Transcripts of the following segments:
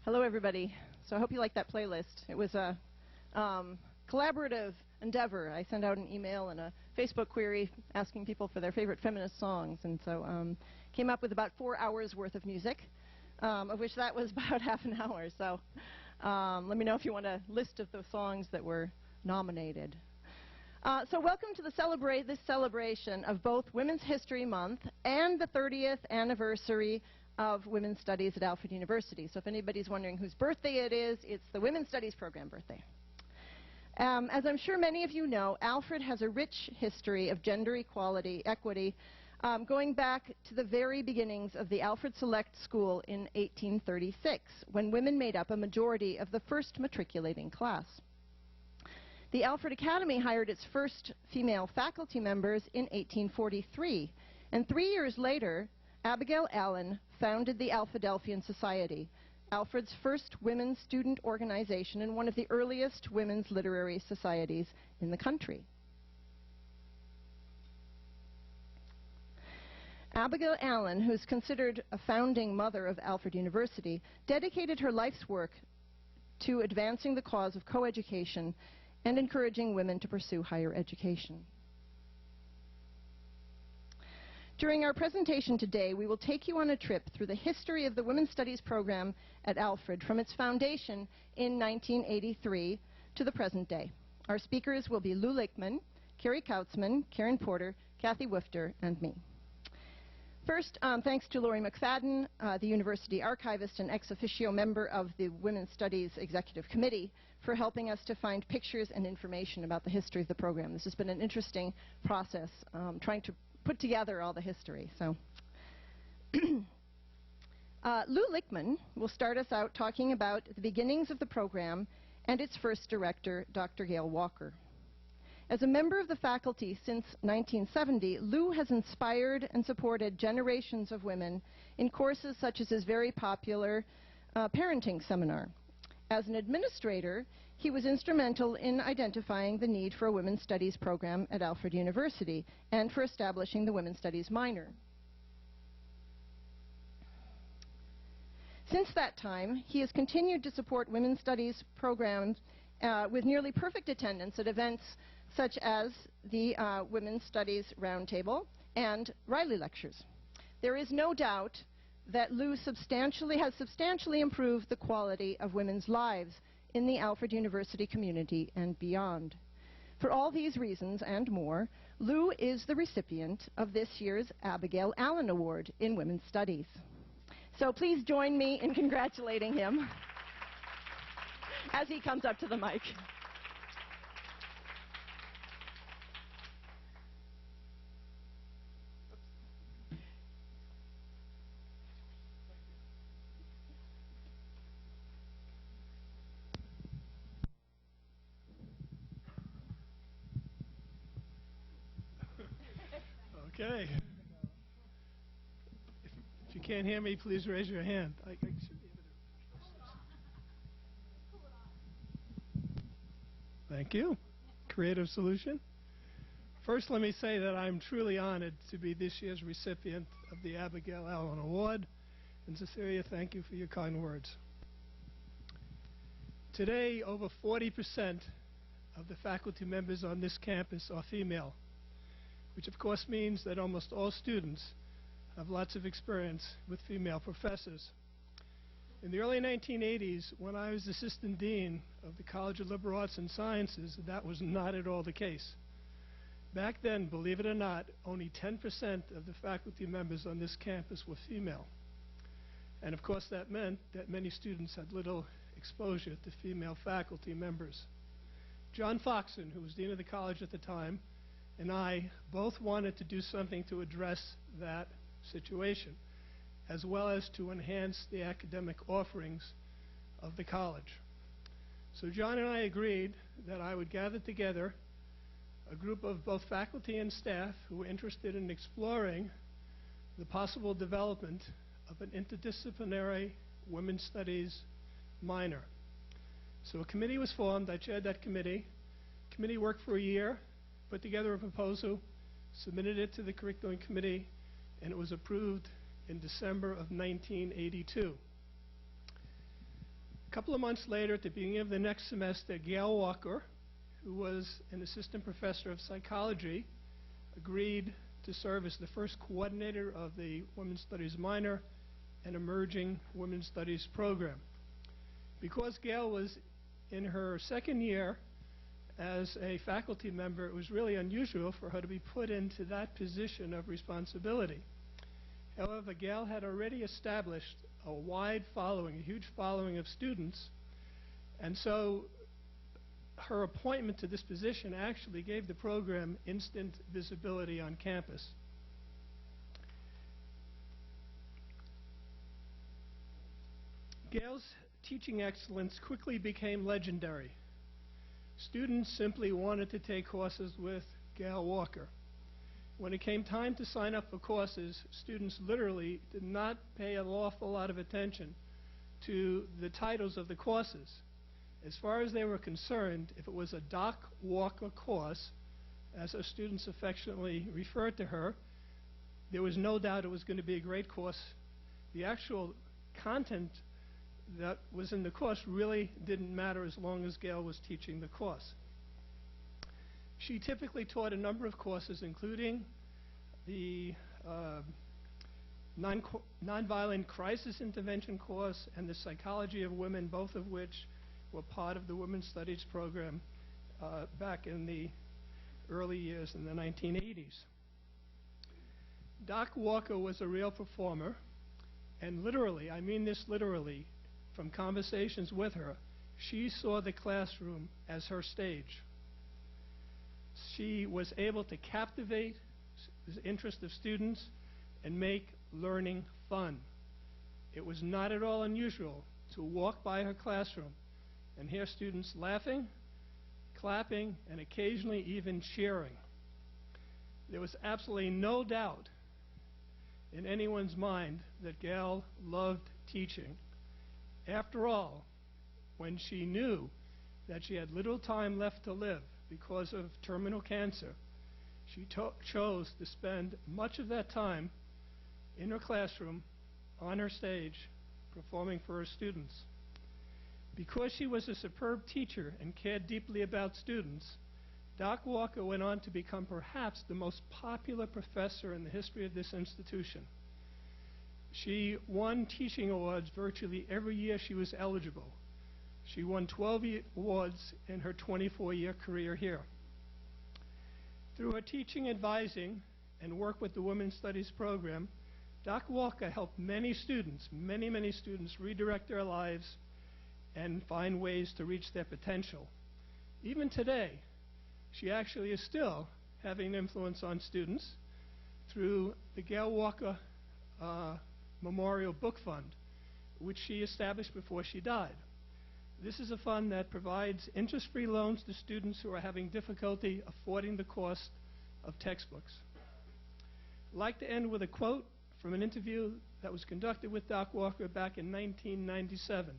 Hello, everybody. So I hope you like that playlist. It was a collaborative endeavor. I sent out an email and a Facebook query asking people for their favorite feminist songs, and so came up with about 4 hours worth of music, of which that was about half an hour. So let me know if you want a list of the songs that were nominated. So welcome to this celebration of both Women's History Month and the 30th anniversary of Women's Studies at Alfred University. So if anybody's wondering whose birthday it is, it's the Women's Studies program birthday. As I'm sure many of you know, Alfred has a rich history of gender equity, going back to the very beginnings of the Alfred Select School in 1836, when women made up a majority of the first matriculating class. The Alfred Academy hired its first female faculty members in 1843, and 3 years later, Abigail Allen founded the Alphadelphian Society, Alfred's first women's student organization and one of the earliest women's literary societies in the country. Abigail Allen, who's considered a founding mother of Alfred University, dedicated her life's work to advancing the cause of coeducation and encouraging women to pursue higher education. During our presentation today, we will take you on a trip through the history of the Women's Studies program at Alfred from its foundation in 1983 to the present day. Our speakers will be Lou Lichtman, Carrie Kautzman, Karen Porter, Kathy Woofter, and me. First, thanks to Laurie McFadden, the University Archivist and ex officio member of the Women's Studies Executive Committee, for helping us to find pictures and information about the history of the program. This has been an interesting process, trying to put together all the history. So, Lou Lichtman will start us out talking about the beginnings of the program and its first director, Dr. Gail Walker. As a member of the faculty since 1970, Lou has inspired and supported generations of women in courses such as his very popular parenting seminar. As an administrator, he was instrumental in identifying the need for a Women's Studies program at Alfred University and for establishing the Women's Studies minor. Since that time, he has continued to support Women's Studies programs with nearly perfect attendance at events such as the Women's Studies Roundtable and Riley Lectures. There is no doubt that Lou has substantially improved the quality of women's lives in the Alfred University community and beyond. For all these reasons and more, Lou is the recipient of this year's Abigail Allen Award in Women's Studies. So please join me in congratulating him as he comes up to the mic. Okay. If you can't hear me, please raise your hand. I should be able to. Thank you. Creative solution. First, let me say that I'm truly honored to be this year's recipient of the Abigail Allen Award. And Cecilia, thank you for your kind words. Today, over 40% of the faculty members on this campus are female, which of course means that almost all students have lots of experience with female professors. In the early 1980s, when I was assistant dean of the College of Liberal Arts and Sciences, that was not at all the case. Back then, believe it or not, only 10% of the faculty members on this campus were female. And of course, that meant that many students had little exposure to female faculty members. John Foxon, who was dean of the college at the time, and I both wanted to do something to address that situation, as well as to enhance the academic offerings of the college. So John and I agreed that I would gather together a group of both faculty and staff who were interested in exploring the possible development of an interdisciplinary women's studies minor. So a committee was formed. I chaired that committee. The committee worked for a year, put together a proposal, submitted it to the curriculum committee, and it was approved in December of 1982. A couple of months later, at the beginning of the next semester, Gail Walker, who was an assistant professor of psychology, agreed to serve as the first coordinator of the Women's Studies minor and emerging Women's Studies program. Because Gail was in her second year as a faculty member, it was really unusual for her to be put into that position of responsibility. However, Gail had already established a wide following, a huge following of students, and so her appointment to this position actually gave the program instant visibility on campus. Gail's teaching excellence quickly became legendary. Students simply wanted to take courses with Gail Walker. When it came time to sign up for courses, students literally did not pay an awful lot of attention to the titles of the courses. As far as they were concerned, if it was a Doc Walker course, as her students affectionately referred to her, there was no doubt it was going to be a great course. The actual content that was in the course really didn't matter as long as Gail was teaching the course. She typically taught a number of courses, including the nonviolent crisis intervention course and the psychology of women, both of which were part of the Women's Studies program back in the early years in the 1980s. Doc Walker was a real performer, and literally, I mean this literally, from conversations with her, she saw the classroom as her stage. She was able to captivate the interest of students and make learning fun. It was not at all unusual to walk by her classroom and hear students laughing, clapping, and occasionally even cheering. There was absolutely no doubt in anyone's mind that Gail loved teaching. After all, when she knew that she had little time left to live because of terminal cancer, she chose to spend much of that time in her classroom, on her stage, performing for her students. Because she was a superb teacher and cared deeply about students, Doc Walker went on to become perhaps the most popular professor in the history of this institution. She won teaching awards virtually every year she was eligible. She won 12 awards in her 24-year career here. Through her teaching, advising, and work with the Women's Studies program, Doc Walker helped many students, many students, redirect their lives and find ways to reach their potential. Even today, she actually is still having an influence on students through the Gail Walker Memorial Book Fund, which she established before she died. This is a fund that provides interest-free loans to students who are having difficulty affording the cost of textbooks. I'd like to end with a quote from an interview that was conducted with Doc Walker back in 1997.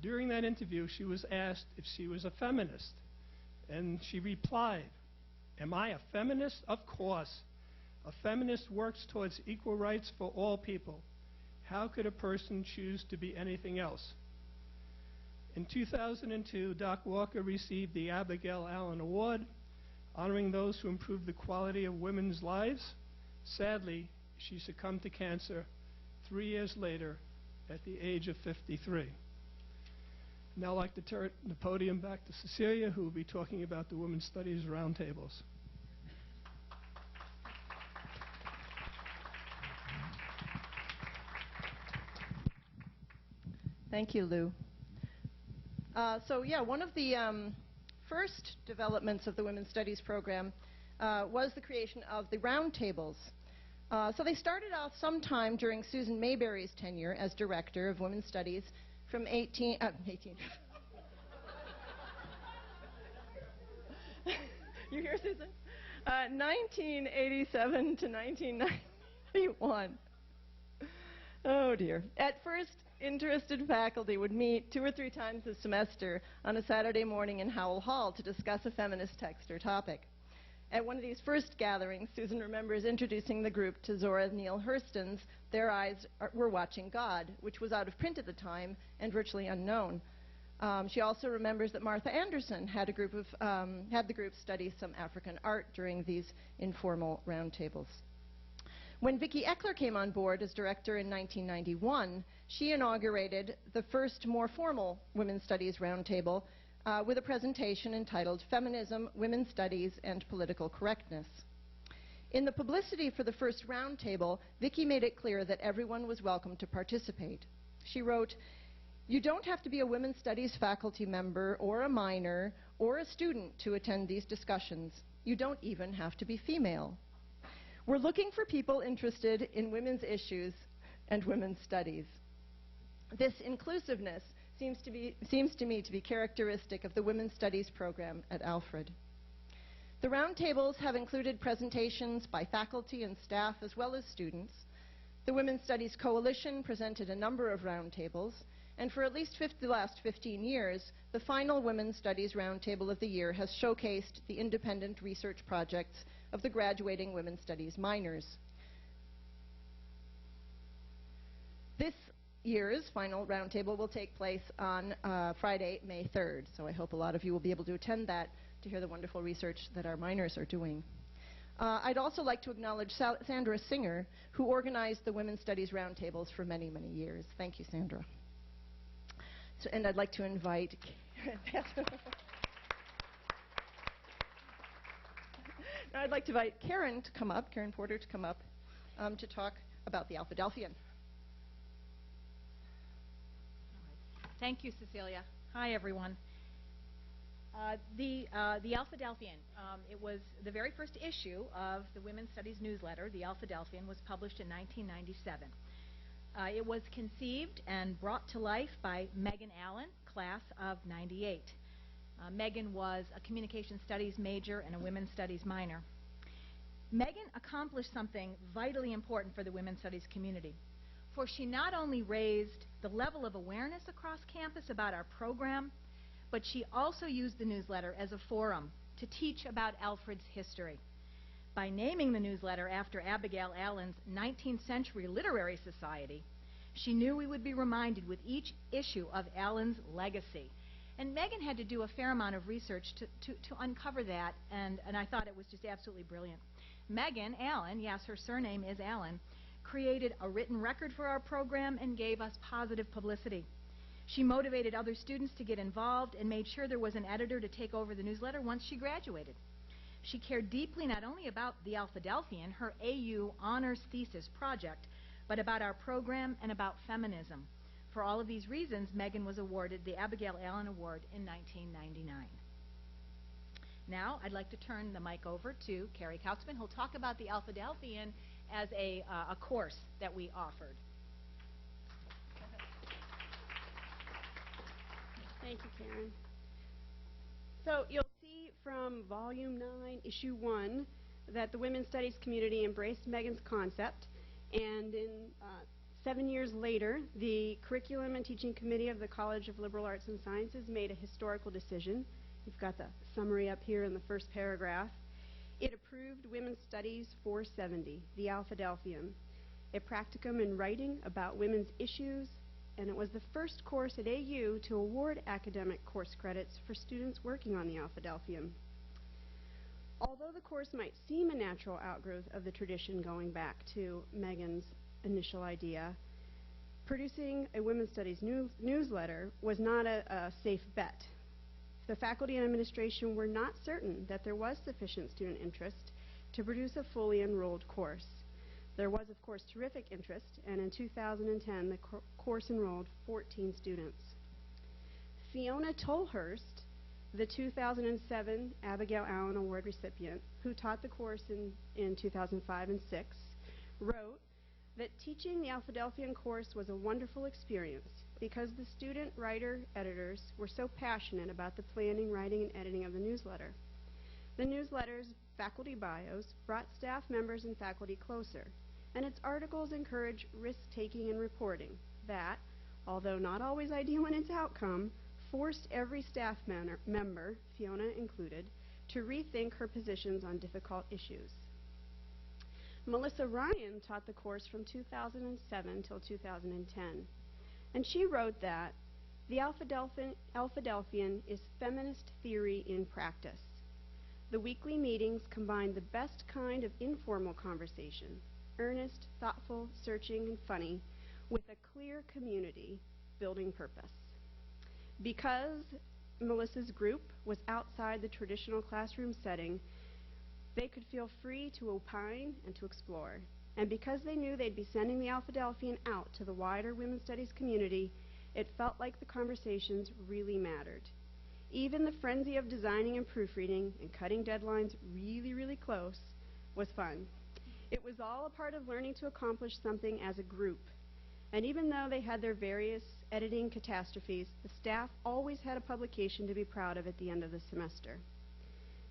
During that interview, she was asked if she was a feminist, and she replied, "Am I a feminist? Of course. A feminist works towards equal rights for all people. How could a person choose to be anything else?" In 2002, Doc Walker received the Abigail Allen Award, honoring those who improve the quality of women's lives. Sadly, she succumbed to cancer 3 years later at the age of 53. Now I'd like to turn the podium back to Cecilia, who will be talking about the Women's Studies Roundtables. Thank you, Lou. One of the first developments of the Women's Studies program was the creation of the roundtables. So they started off sometime during Susan Mayberry's tenure as director of Women's Studies from 18 You hear, Susan? 1987 to 1991. Oh, dear. At first, interested faculty would meet 2 or 3 times a semester on a Saturday morning in Howell Hall to discuss a feminist text or topic. At one of these first gatherings, Susan remembers introducing the group to Zora Neale Hurston's Their Eyes Were Watching God, which was out of print at the time and virtually unknown. She also remembers that Martha Anderson had the group study some African art during these informal roundtables. When Vicki Eckler came on board as director in 1991, she inaugurated the first more formal Women's Studies Roundtable with a presentation entitled Feminism, Women's Studies, and Political Correctness. In the publicity for the first roundtable, Vicki made it clear that everyone was welcome to participate. She wrote, "You don't have to be a Women's Studies faculty member or a minor or a student to attend these discussions. You don't even have to be female. We're looking for people interested in women's issues and women's studies." This inclusiveness seems to me to be characteristic of the Women's Studies program at Alfred. The roundtables have included presentations by faculty and staff as well as students. The Women's Studies Coalition presented a number of roundtables, and for at least the last 15 years, the final Women's Studies Roundtable of the year has showcased the independent research projects of the graduating Women's Studies minors. This year's final roundtable will take place on Friday, May 3rd, so I hope a lot of you will be able to attend that to hear the wonderful research that our minors are doing. I'd also like to acknowledge Sandra Singer, who organized the Women's Studies Roundtables for many, many years. Thank you, Sandra. And I'd like to invite Karen to come up, Karen Porter to come up to talk about the Alphadelphian. Thank you, Cecilia. Hi, everyone. The Alphadelphian, it was the very first issue of the Women's Studies newsletter. The Alphadelphian was published in 1997. It was conceived and brought to life by Megan Allen, class of '98. Megan was a communication studies major and a women's studies minor. Megan accomplished something vitally important for the women's studies community, for she not only raised the level of awareness across campus about our program, but she also used the newsletter as a forum to teach about Alfred's history. By naming the newsletter after Abigail Allen's 19th Century Literary Society, she knew we would be reminded with each issue of Allen's legacy. And Megan had to do a fair amount of research to uncover that, and I thought it was just absolutely brilliant. Megan Allen, yes, her surname is Allen, created a written record for our program and gave us positive publicity. She motivated other students to get involved and made sure there was an editor to take over the newsletter once she graduated. She cared deeply not only about the Alphadelphian, her AU honors thesis project, but about our program and about feminism. For all of these reasons, Megan was awarded the Abigail Allen Award in 1999. Now, I'd like to turn the mic over to Carrie Kautzman, who'll talk about the Alphadelphian as a course that we offered. Thank you, Karen. So you'll see from Volume 9, Issue 1, that the Women's Studies community embraced Megan's concept, and 7 years later, the Curriculum and Teaching Committee of the College of Liberal Arts and Sciences made a historical decision. You've got the summary up here in the first paragraph. It approved Women's Studies 470, the Alphadelphian, a practicum in writing about women's issues, and it was the first course at AU to award academic course credits for students working on the Alphadelphian. Although the course might seem a natural outgrowth of the tradition going back to Megan's initial idea, producing a Women's Studies newsletter was not a safe bet. The faculty and administration were not certain that there was sufficient student interest to produce a fully enrolled course. There was, of course, terrific interest, and in 2010, the course enrolled 14 students. Fiona Tolhurst, the 2007 Abigail Allen Award recipient, who taught the course in 2005 and 6, wrote that teaching the Alphadelphian course was a wonderful experience because the student, writer, editors were so passionate about the planning, writing, and editing of the newsletter. The newsletter's faculty bios brought staff members and faculty closer, and its articles encourage risk-taking and reporting that, although not always ideal in its outcome, forced every staff member, Fiona included, to rethink her positions on difficult issues. Melissa Ryan taught the course from 2007 till 2010, and she wrote that the Alphadelphian is feminist theory in practice. The weekly meetings combine the best kind of informal conversation, earnest, thoughtful, searching, and funny, with a clear community building purpose. Because Melissa's group was outside the traditional classroom setting, they could feel free to opine and to explore. And because they knew they'd be sending the Alphadelphian out to the wider women's studies community, it felt like the conversations really mattered. Even the frenzy of designing and proofreading and cutting deadlines really, really close was fun. It was all a part of learning to accomplish something as a group. And even though they had their various editing catastrophes, the staff always had a publication to be proud of at the end of the semester.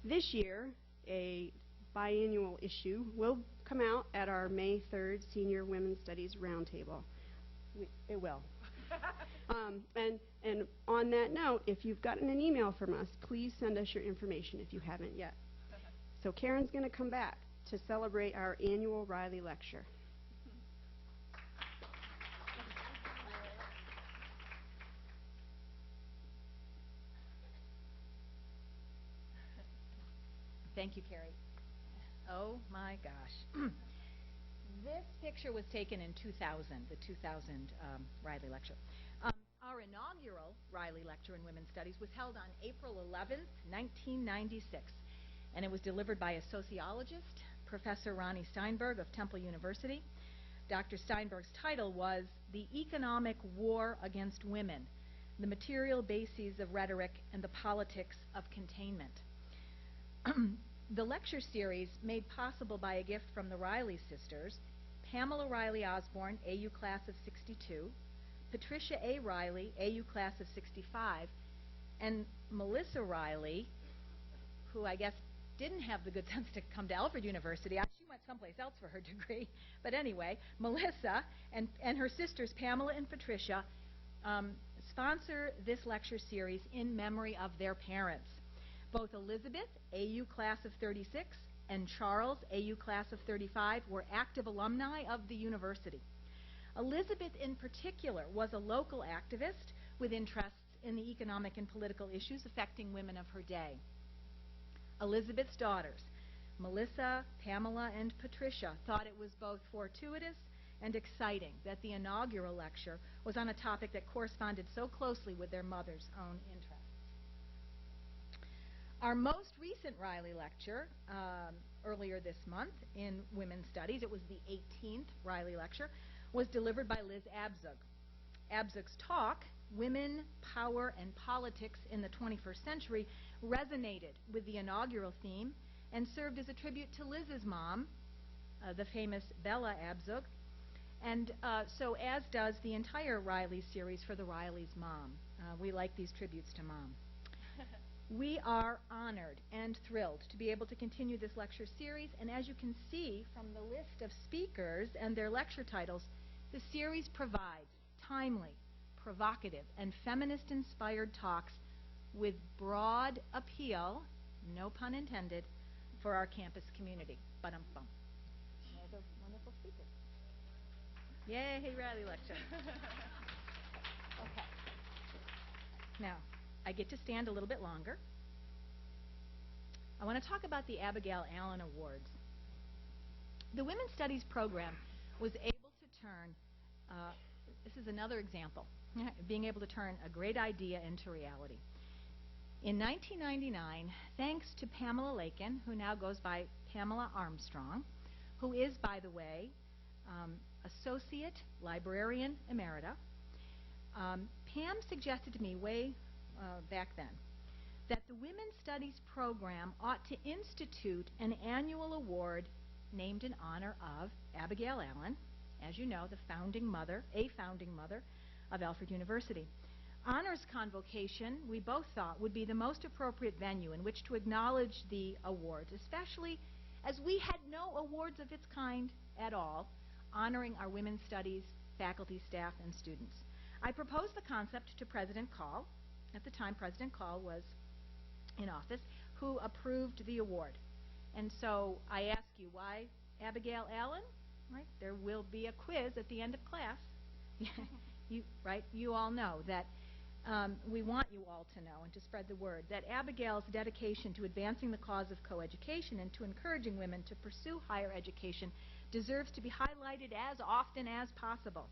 This year, a biannual issue will come out at our May 3rd Senior Women's Studies Roundtable. It will. And on that note, if you've gotten an email from us, please send us your information if you haven't yet. So Karen's going to come back to celebrate our annual Riley Lecture. Thank you, Carrie. Oh my gosh. This picture was taken in 2000, the 2000 Riley Lecture. Our inaugural Riley Lecture in Women's Studies was held on April 11th, 1996, and it was delivered by a sociologist, Professor Ronnie Steinberg of Temple University. Dr. Steinberg's title was The Economic War Against Women, the Material Bases of Rhetoric and the Politics of Containment. The lecture series, made possible by a gift from the Riley sisters, Pamela Riley Osborne, AU class of 62, Patricia A. Riley, AU class of 65, and Melissa Riley, who I guess didn't have the good sense to come to Alfred University. She went someplace else for her degree. But anyway, Melissa and her sisters, Pamela and Patricia, sponsor this lecture series in memory of their parents. Both Elizabeth, AU class of 36, and Charles, AU class of 35, were active alumni of the university. Elizabeth, in particular, was a local activist with interests in the economic and political issues affecting women of her day. Elizabeth's daughters, Melissa, Pamela, and Patricia, thought it was both fortuitous and exciting that the inaugural lecture was on a topic that corresponded so closely with their mother's own interests. Our most recent Riley Lecture, earlier this month in Women's Studies, it was the 18th Riley Lecture, was delivered by Liz Abzug. Abzug's talk, Women, Power, and Politics in the 21st Century, resonated with the inaugural theme and served as a tribute to Liz's mom, the famous Bella Abzug, and so as does the entire Riley series for the Riley's mom. We like these tributes to mom. We are honored and thrilled to be able to continue this lecture series, and as you can see from the list of speakers and their lecture titles, the series provides timely, provocative, and feminist-inspired talks with broad appeal, no pun intended, for our campus community. Ba-dum-bum. Another wonderful speaker. Yay, Riley Lecture. Okay. Now, I get to stand a little bit longer. I want to talk about the Abigail Allen Awards. The Women's Studies program was able to turn, this is another example, being able to turn a great idea into reality. In 1999, thanks to Pamela Lakin, who now goes by Pamela Armstrong, who is, by the way, Associate Librarian Emerita, Pam suggested to me way back then that the Women's Studies program ought to institute an annual award named in honor of Abigail Allen, as you know, a founding mother of Alfred University. Honors convocation, we both thought, would be the most appropriate venue in which to acknowledge the awards, especially as we had no awards of its kind at all, honoring our Women's Studies faculty, staff, and students. I proposed the concept to President Call. At the time, President Call was in office, who approved the award. And so I ask you, why Abigail Allen? Right? There will be a quiz at the end of class. You all know that we want you all to know and to spread the word that Abigail's dedication to advancing the cause of coeducation and to encouraging women to pursue higher education deserves to be highlighted as often as possible.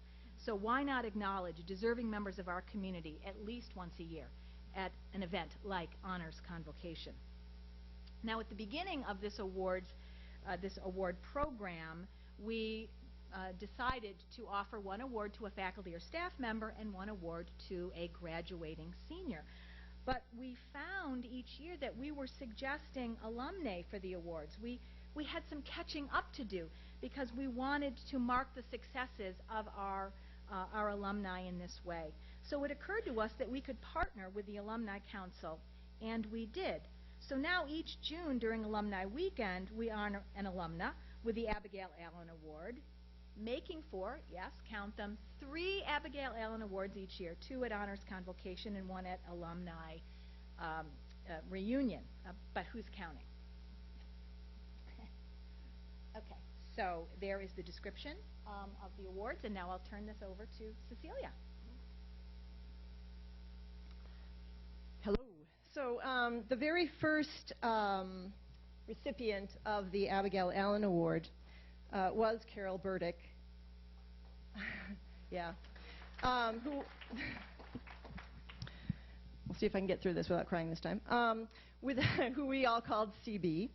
So why not acknowledge deserving members of our community at least once a year at an event like Honors Convocation? Now, at the beginning of this award program, we decided to offer one award to a faculty or staff member and one award to a graduating senior. But we found each year that we were suggesting alumni for the awards. We had some catching up to do because we wanted to mark the successes of our alumni in this way. So it occurred to us that we could partner with the Alumni Council, and we did. So now each June during Alumni Weekend, we honor an alumna with the Abigail Allen Award, making for, yes, count them, 3 Abigail Allen Awards each year, 2 at Honors Convocation and 1 at Alumni Reunion. But who's counting? Okay, so there is the description of the awards, and now I'll turn this over to Cecilia. Hello. So the very first recipient of the Abigail Allen Award was Carol Burdick. Yeah. Who we'll see if I can get through this without crying this time. Who we all called CB.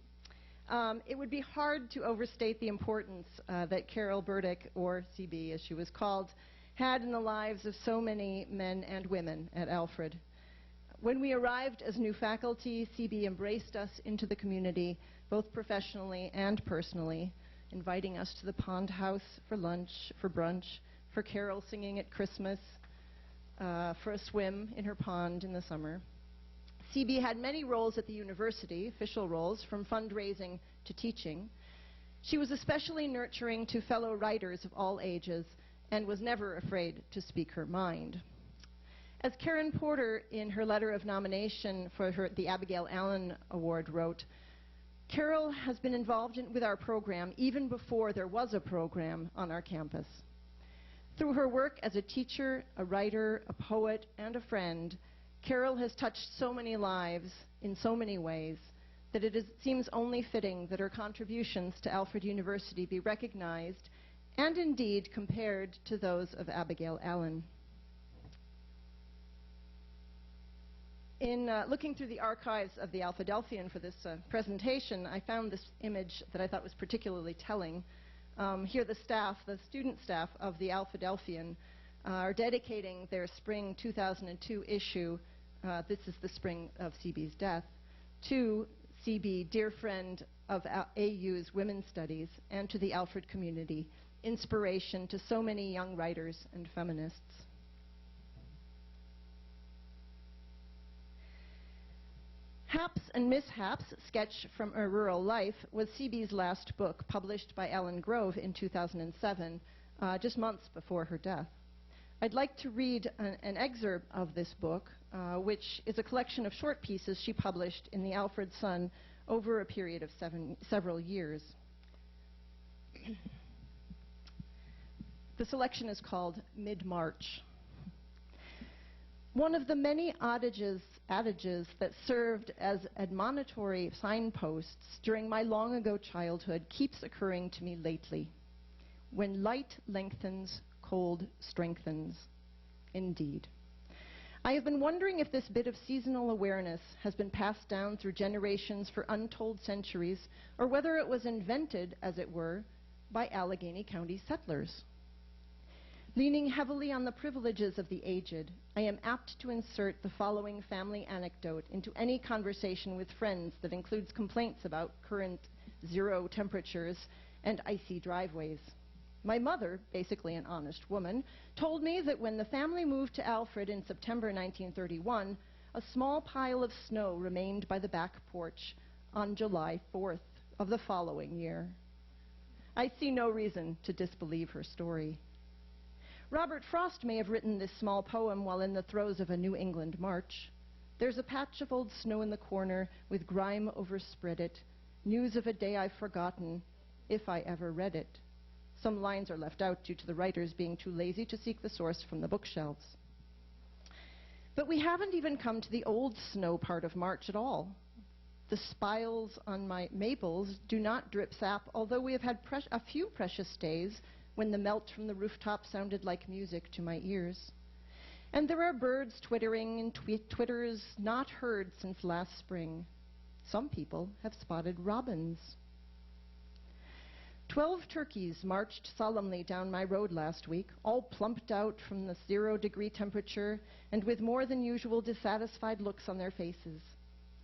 It would be hard to overstate the importance that Carol Burdick, or CB as she was called, had in the lives of so many men and women at Alfred. When we arrived as new faculty, CB embraced us into the community, both professionally and personally, inviting us to the Pond House for lunch, for brunch, for carol singing at Christmas, for a swim in her pond in the summer. CB had many roles at the university, official roles, from fundraising to teaching. She was especially nurturing to fellow writers of all ages and was never afraid to speak her mind. As Karen Porter, in her letter of nomination for the Abigail Allen Award, wrote, Carol has been involved with our program even before there was a program on our campus. Through her work as a teacher, a writer, a poet, and a friend, Carol has touched so many lives in so many ways that it seems only fitting that her contributions to Alfred University be recognized and indeed compared to those of Abigail Allen. In looking through the archives of the Alphadelphian for this presentation, I found this image that I thought was particularly telling. Here the student staff of the Alphadelphian are dedicating their spring 2002 issue, this is the spring of CB's death, to CB, dear friend of AU's Women's Studies, and to the Alfred community, inspiration to so many young writers and feminists. Haps and Mishaps, Sketch from a Rural Life, was CB's last book, published by Ellen Grove in 2007, just months before her death. I'd like to read an excerpt of this book, which is a collection of short pieces she published in the Alfred Sun over a period of several years. The selection is called Mid-March. One of the many adages that served as admonitory signposts during my long ago childhood keeps occurring to me lately. When light lengthens, cold strengthens. Indeed. I have been wondering if this bit of seasonal awareness has been passed down through generations for untold centuries, or whether it was invented, as it were, by Allegheny County settlers. Leaning heavily on the privileges of the aged, I am apt to insert the following family anecdote into any conversation with friends that includes complaints about current 0 temperatures and icy driveways. My mother, basically an honest woman, told me that when the family moved to Alfred in September 1931, a small pile of snow remained by the back porch on July 4th of the following year. I see no reason to disbelieve her story. Robert Frost may have written this small poem while in the throes of a New England March. There's a patch of old snow in the corner with grime overspread it, news of a day I've forgotten, if I ever read it. Some lines are left out due to the writers being too lazy to seek the source from the bookshelves. But we haven't even come to the old snow part of March at all. The spiles on my maples do not drip sap, although we have had a few precious days when the melt from the rooftop sounded like music to my ears. And there are birds twittering and twitters not heard since last spring. Some people have spotted robins. 12 turkeys marched solemnly down my road last week, all plumped out from the 0-degree temperature and with more than usual dissatisfied looks on their faces.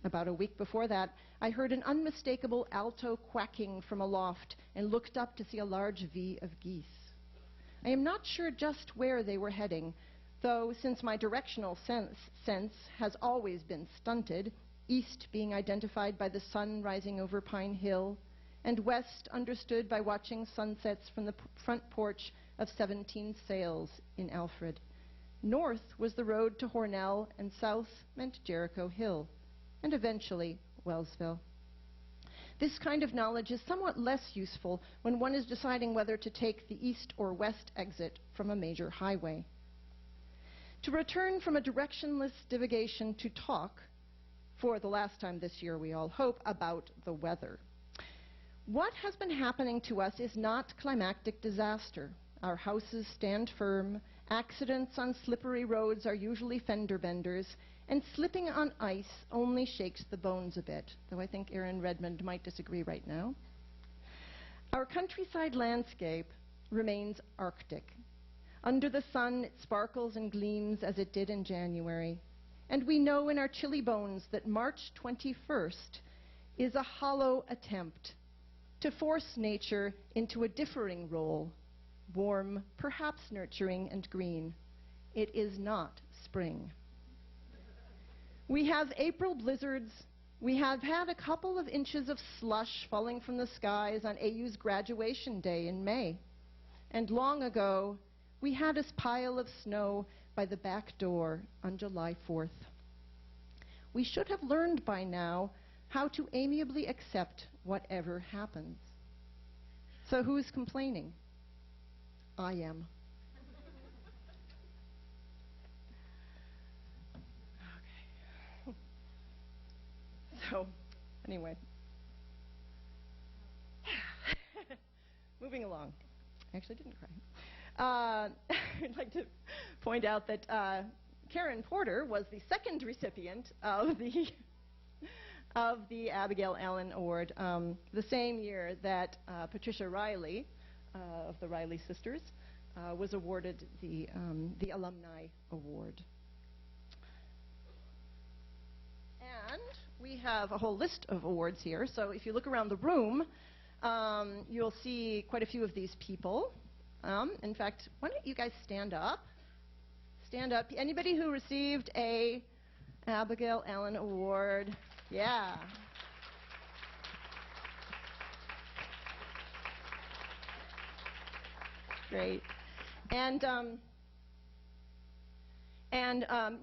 About a week before that, I heard an unmistakable alto quacking from aloft and looked up to see a large V of geese. I am not sure just where they were heading, though since my directional sense has always been stunted, east being identified by the sun rising over Pine Hill, and west understood by watching sunsets from the front porch of 17 Sails in Alfred. North was the road to Hornell, and south meant Jericho Hill, and eventually Wellsville. This kind of knowledge is somewhat less useful when one is deciding whether to take the east or west exit from a major highway. To return from a directionless divagation to talk, for the last time this year we all hope, about the weather. What has been happening to us is not climactic disaster. Our houses stand firm, accidents on slippery roads are usually fender benders, and slipping on ice only shakes the bones a bit, though I think Erin Redmond might disagree right now. Our countryside landscape remains Arctic. Under the sun, it sparkles and gleams as it did in January. And we know in our chilly bones that March 21st is a hollow attempt to force nature into a differing role, warm, perhaps nurturing and green. It is not spring. We have April blizzards. We have had a couple of inches of slush falling from the skies on AU's graduation day in May. And long ago, we had a pile of snow by the back door on July 4th. We should have learned by now how to amiably accept whatever happens. So who's complaining? I am. Okay. So, anyway. Moving along. I actually didn't cry. I'd like to point out that Karen Porter was the second recipient of the Abigail Allen Award the same year that Patricia Riley of the Riley sisters was awarded the Alumni Award. And we have a whole list of awards here. So if you look around the room, you'll see quite a few of these people. In fact, why don't you guys stand up? Stand up. Anybody who received a Abigail Allen Award? Yeah. Great. And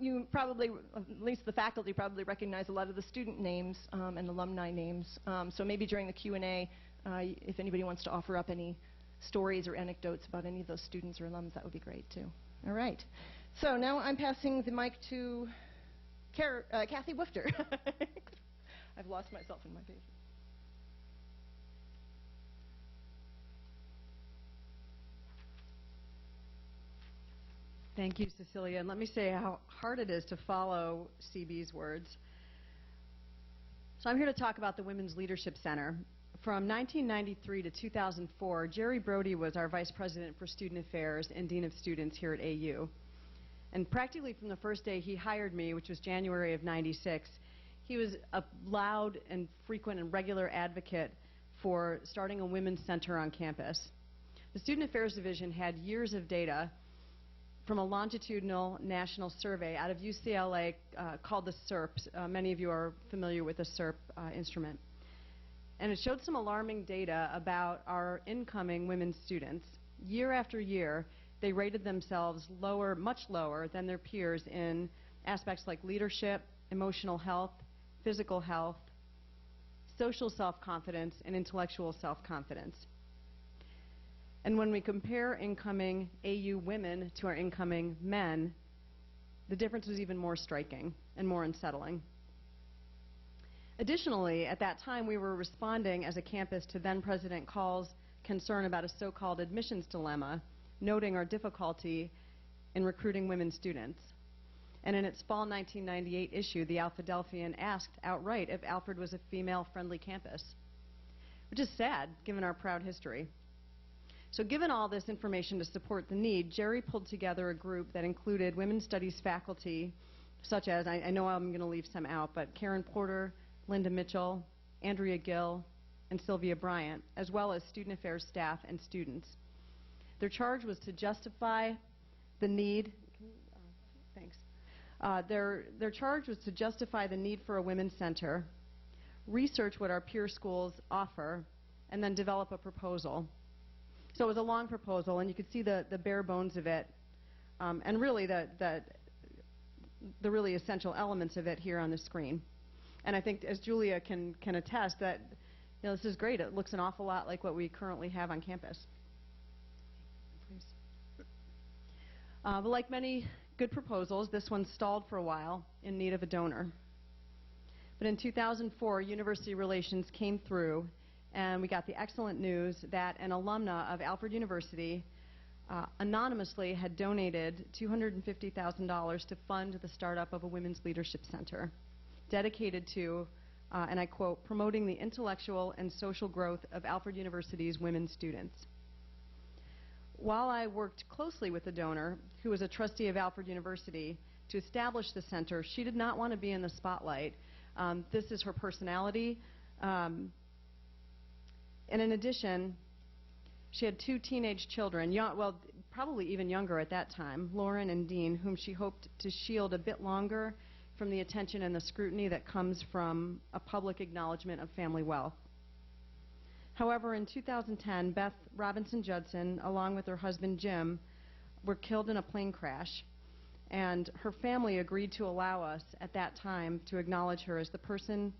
you probably, at least the faculty, probably recognize a lot of the student names and alumni names. So maybe during the Q&A, if anybody wants to offer up any stories or anecdotes about any of those students or alums, that would be great too. All right. So now I'm passing the mic to Kathy Woofter. I've lost myself in my pages. Thank you, Cecilia. And let me say how hard it is to follow CB's words. So I'm here to talk about the Women's Leadership Center. From 1993 to 2004, Jerry Brody was our Vice President for Student Affairs and Dean of Students here at AU. And practically from the first day he hired me, which was January of '96, he was a loud and frequent and regular advocate for starting a women's center on campus. The Student Affairs Division had years of data from a longitudinal national survey out of UCLA called the SERP. Many of you are familiar with the SERP instrument. And it showed some alarming data about our incoming women students. Year after year, they rated themselves lower, much lower than their peers in aspects like leadership, emotional health, physical health, social self-confidence, and intellectual self-confidence. And when we compare incoming AU women to our incoming men, the difference was even more striking and more unsettling. Additionally, at that time, we were responding as a campus to then-President Call's concern about a so-called admissions dilemma, noting our difficulty in recruiting women students. And in its fall 1998 issue, the Alphadelphian asked outright if Alfred was a female-friendly campus, which is sad, given our proud history. So given all this information to support the need, Jerry pulled together a group that included women's studies faculty, such as, I know I'm going to leave some out, but Karen Porter, Linda Mitchell, Andrea Gill, and Sylvia Bryant, as well as student affairs staff and students. Their charge was to justify the need. Their charge was to justify the need for a women's center, research what our peer schools offer, and then develop a proposal. So it was a long proposal, and you could see the bare bones of it, and really the really essential elements of it here on the screen. And I think, as Julia can attest, that this is great. It looks an awful lot like what we currently have on campus. But like many good proposals, this one stalled for a while in need of a donor. But in 2004, University Relations came through, and we got the excellent news that an alumna of Alfred University anonymously had donated $250,000 to fund the startup of a women's leadership center dedicated to, and I quote, promoting the intellectual and social growth of Alfred University's women students. While I worked closely with the donor, who was a trustee of Alfred University, to establish the center, she did not want to be in the spotlight. This is her personality. And in addition, she had 2 teenage children, probably even younger at that time, Lauren and Dean, whom she hoped to shield a bit longer from the attention and the scrutiny that comes from a public acknowledgement of family wealth. However, in 2010, Beth Robinson Judson, along with her husband Jim, were killed in a plane crash, and her family agreed to allow us at that time to acknowledge her as the person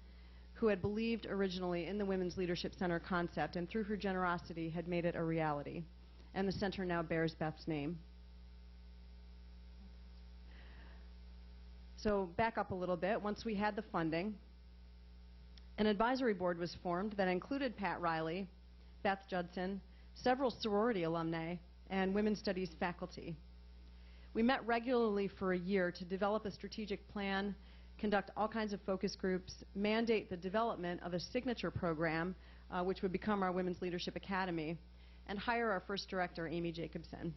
who had believed originally in the Women's Leadership Center concept, and through her generosity had made it a reality. And the center now bears Beth's name. So back up a little bit. Once we had the funding, an advisory board was formed that included Pat Riley, Beth Judson, several sorority alumni, and women's studies faculty. We met regularly for a year to develop a strategic plan, conduct all kinds of focus groups, mandate the development of a signature program, which would become our Women's Leadership Academy, and hire our first director, Amy Jacobson.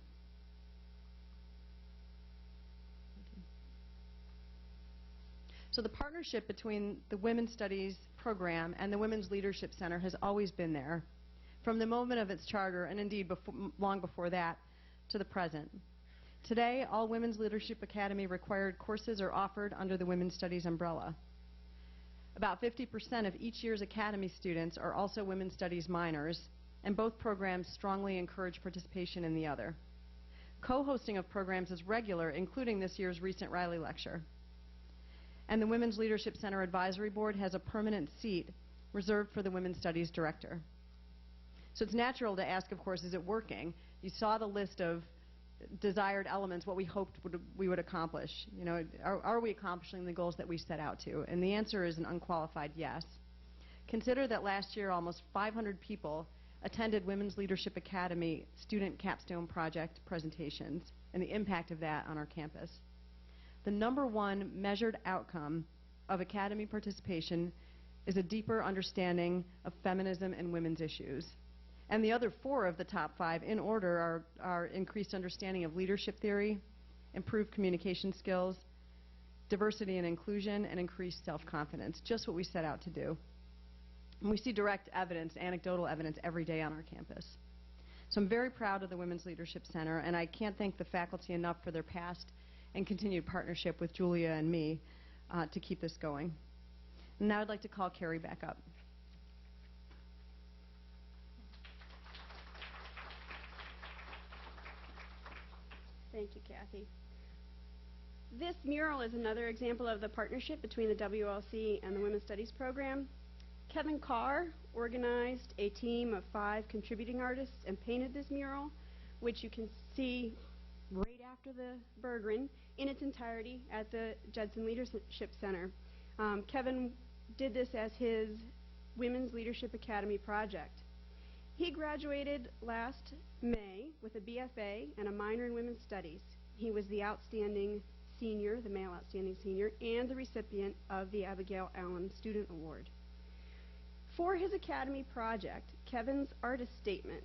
So the partnership between the Women's Studies program and the Women's Leadership Center has always been there, from the moment of its charter, and indeed long before that, to the present. Today, all Women's Leadership Academy required courses are offered under the Women's Studies umbrella. About 50% of each year's Academy students are also Women's Studies minors, and both programs strongly encourage participation in the other. Co-hosting of programs is regular, including this year's recent Riley Lecture. And the Women's Leadership Center Advisory Board has a permanent seat reserved for the Women's Studies Director. So it's natural to ask, of course, is it working? You saw the list of desired elements, what we hoped we would accomplish. You know, are we accomplishing the goals that we set out to? And the answer is an unqualified yes. Consider that last year almost 500 people attended Women's Leadership Academy student capstone project presentations and the impact of that on our campus. The #1 measured outcome of Academy participation is a deeper understanding of feminism and women's issues. And the other 4 of the top 5 in order are increased understanding of leadership theory, improved communication skills, diversity and inclusion, and increased self-confidence, just what we set out to do. And we see direct evidence, anecdotal evidence, every day on our campus. So I'm very proud of the Women's Leadership Center, and I can't thank the faculty enough for their past and continued partnership with Julia and me to keep this going. And now I'd like to call Carrie back up. Thank you, Kathy. This mural is another example of the partnership between the WLC and the Women's Studies program. Kevin Carr organized a team of 5 contributing artists and painted this mural, which you can see right after the Berggren in its entirety at the Judson Leadership Center. Kevin did this as his Women's Leadership Academy project. He graduated last May with a BFA and a minor in Women's Studies. He was the outstanding senior, the male outstanding senior, and the recipient of the Abigail Allen Student Award. For his Academy project, Kevin's artist statement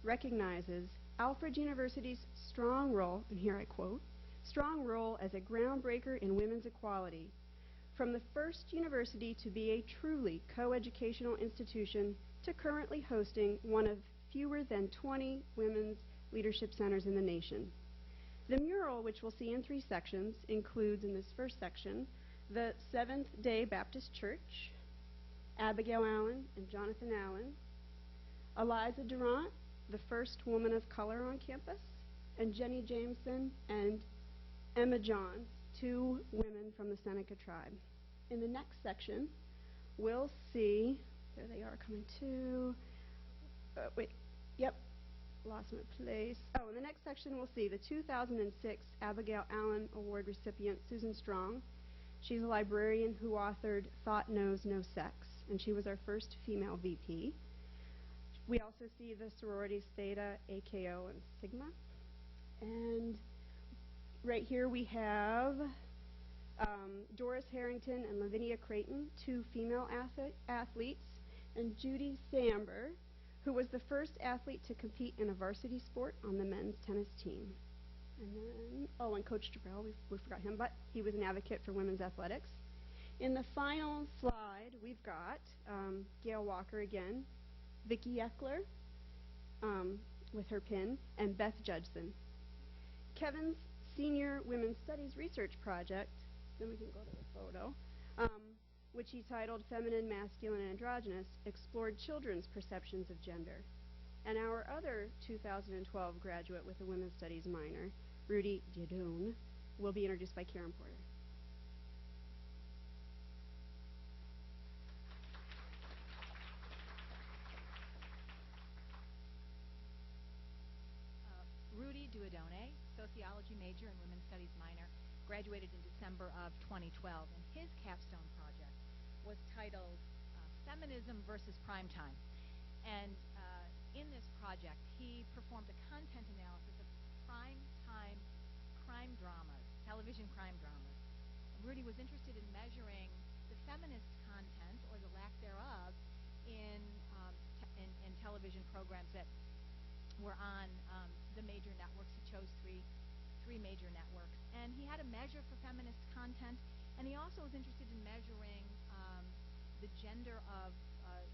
recognizes Alfred University's strong role, and here I quote, strong role as a groundbreaker in women's equality. From the first university to be a truly coeducational institution to currently hosting one of fewer than 20 women's leadership centers in the nation. The mural, which we'll see in 3 sections, includes in this first section the Seventh-day Baptist Church, Abigail Allen and Jonathan Allen, Eliza Durant, the first woman of color on campus, and Jenny Jameson and Emma Johns, 2 women from the Seneca tribe. In the next section, we'll see, there they are coming to, lost my place. Oh, in the next section, we'll see the 2006 Abigail Allen Award recipient, Susan Strong. She's a librarian who authored Thought Knows No Sex, and she was our first female VP. We also see the sororities Theta, AKO, and Sigma. And right here we have Doris Harrington and Lavinia Creighton, 2 female athletes, and Judy Samber, who was the first athlete to compete in a varsity sport on the men's tennis team. And then, and Coach Jabrell, we forgot him, but he was an advocate for women's athletics. In the final slide, we've got Gail Walker again, Vicki Eckler with her pin, and Beth Judson. Kevin's senior women's studies research project, then we can go to the photo, which he titled Feminine, Masculine, and Androgynous, explored children's perceptions of gender. And our other 2012 graduate with a women's studies minor, Rudy Diodone, will be introduced by Karen Porter. Rudy Diodone, sociology major and women's studies minor, graduated in December of 2012, and his capstone project was titled Feminism versus Primetime. And in this project, he performed a content analysis of primetime crime dramas, television crime dramas. And Rudy was interested in measuring the feminist content, or the lack thereof, in television programs that were on the major networks. He chose three major networks. And he had a measure for feminist content, and he also was interested in measuring the gender of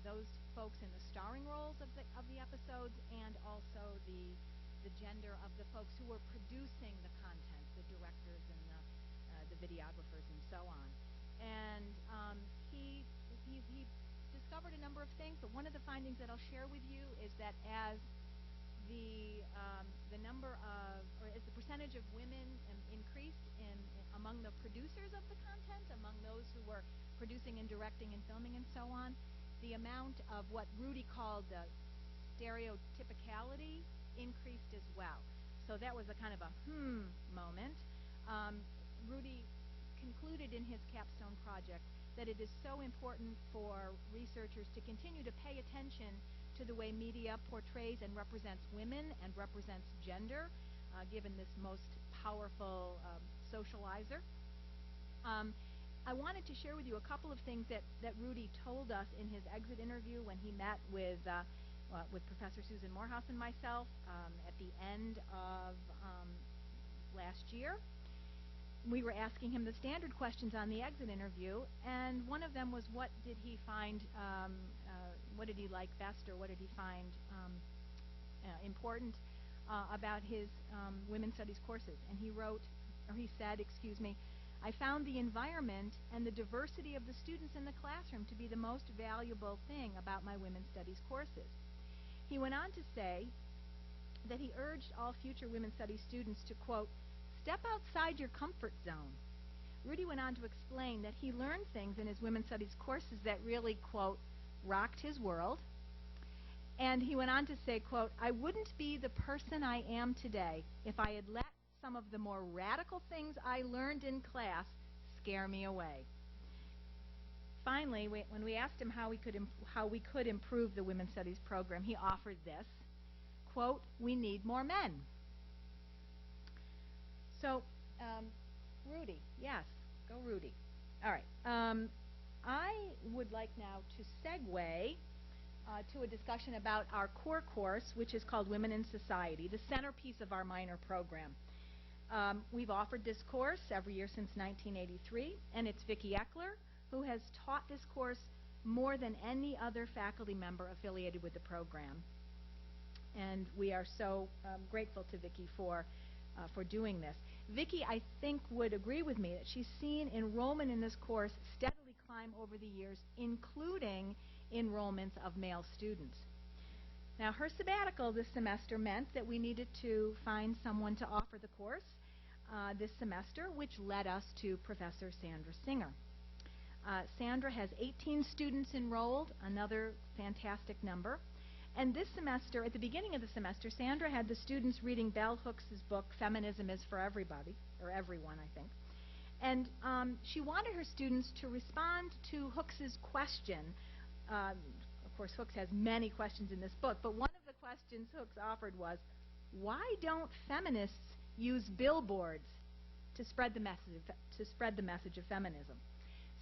those folks in the starring roles of the episodes, and also the gender of the folks who were producing the content, the directors and the videographers and so on. And he discovered a number of things, but one of the findings that I'll share with you is that as the number of, or as the percentage of women increased among the producers of the content, among those who were producing and directing and filming and so on, the amount of what Rudy called the stereotypicality increased as well. So that was a kind of a moment. Rudy concluded in his capstone project that it is so important for researchers to continue to pay attention to the way media portrays and represents women and represents gender, given this most powerful socializer. I wanted to share with you a couple of things that Rudy told us in his exit interview when he met with Professor Susan Morehouse and myself at the end of last year. We were asking him the standard questions on the exit interview, and one of them was, what did he find, what did he like best, or what did he find important about his women's studies courses? And he said, I found the environment and the diversity of the students in the classroom to be the most valuable thing about my women's studies courses. He went on to say that he urged all future women's studies students to, quote, step outside your comfort zone. Rudy went on to explain that he learned things in his women's studies courses that really, quote, rocked his world. And he went on to say, quote, I wouldn't be the person I am today if I had let some of the more radical things I learned in class scare me away. Finally, when we asked him how we could improve the women's studies program, he offered this, quote, we need more men. So, Rudy, yes, go Rudy. All right. I would like now to segue to a discussion about our core course, which is called Women in Society, the centerpiece of our minor program. We've offered this course every year since 1983, and it's Vicki Eckler who has taught this course more than any other faculty member affiliated with the program. And we are so grateful to Vicki for doing this. Vicki, I think, would agree with me that she's seen enrollment in this course steadily climb over the years, including enrollments of male students. Now, her sabbatical this semester meant that we needed to find someone to offer the course this semester, which led us to Professor Sandra Singer. Sandra has 18 students enrolled, another fantastic number. And this semester, at the beginning of the semester, Sandra had the students reading Bell Hooks' book, Feminism is for Everybody, or Everyone, I think. And she wanted her students to respond to Hooks' question. Of course, Hooks has many questions in this book, but one of the questions Hooks offered was, why don't feminists use billboards to spread the message of feminism?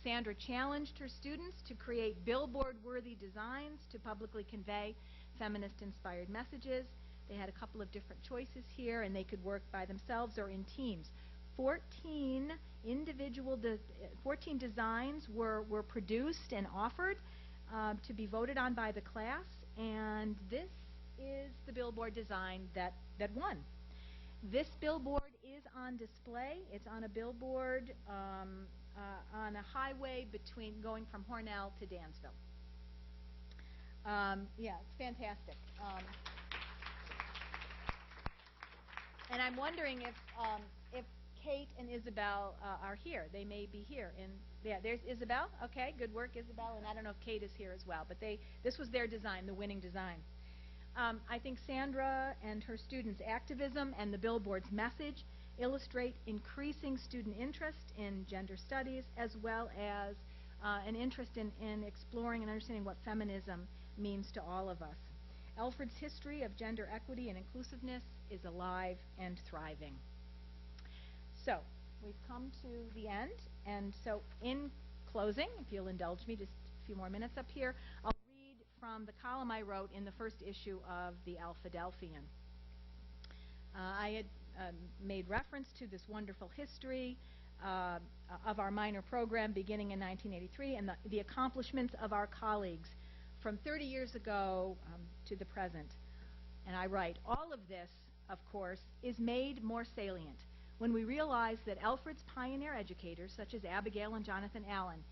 Sandra challenged her students to create billboard-worthy designs to publicly convey feminist-inspired messages. They had a couple of different choices here, and they could work by themselves or in teams. 14 designs were produced and offered to be voted on by the class, and this is the billboard design that won. This billboard is on display. It's on a billboard on a highway going from Hornell to Dansville. Yeah, it's fantastic. And I'm wondering if Kate and Isabel are here. They may be here. Yeah, there's Isabel. Okay, good work, Isabel. And I don't know if Kate is here as well. But this was their design, the winning design. I think Sandra and her students' activism and the billboard's message illustrate increasing student interest in gender studies, as well as an interest in exploring and understanding what feminism means to all of us. Alfred's history of gender equity and inclusiveness is alive and thriving. So, we've come to the end, and so in closing, if you'll indulge me just a few more minutes up here, I'll read from the column I wrote in the first issue of the Alphadelphian. I had made reference to this wonderful history of our minor program beginning in 1983 and the accomplishments of our colleagues from 30 years ago to the present. And I write, all of this, of course, is made more salient when we realize that Alfred's pioneer educators, such as Abigail and Jonathan Allen,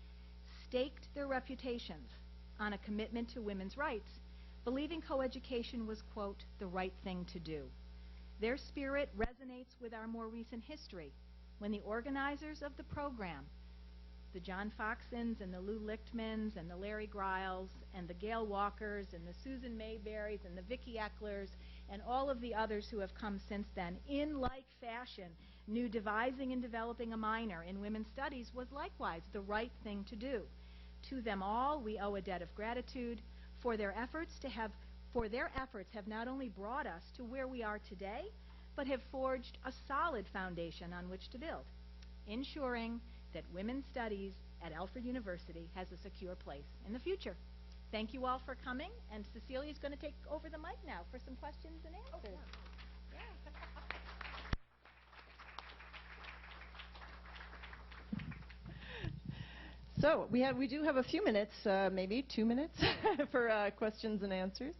staked their reputations on a commitment to women's rights, believing coeducation was, quote, the right thing to do. Their spirit resonates with our more recent history, when the organizers of the program, the John Foxons and the Lou Lichtmans and the Larry Griles and the Gail Walkers and the Susan Mayberrys and the Vicki Ecklers and all of the others who have come since then, in like fashion, knew devising and developing a minor in women's studies was likewise the right thing to do. To them all, we owe a debt of gratitude for their efforts have not only brought us to where we are today, but have forged a solid foundation on which to build, ensuring that women's studies at Alfred University has a secure place in the future. Thank you all for coming, and Cecilia is going to take over the mic now for some questions and answers. Oh, So we do have a few minutes, maybe 2 minutes, for questions and answers.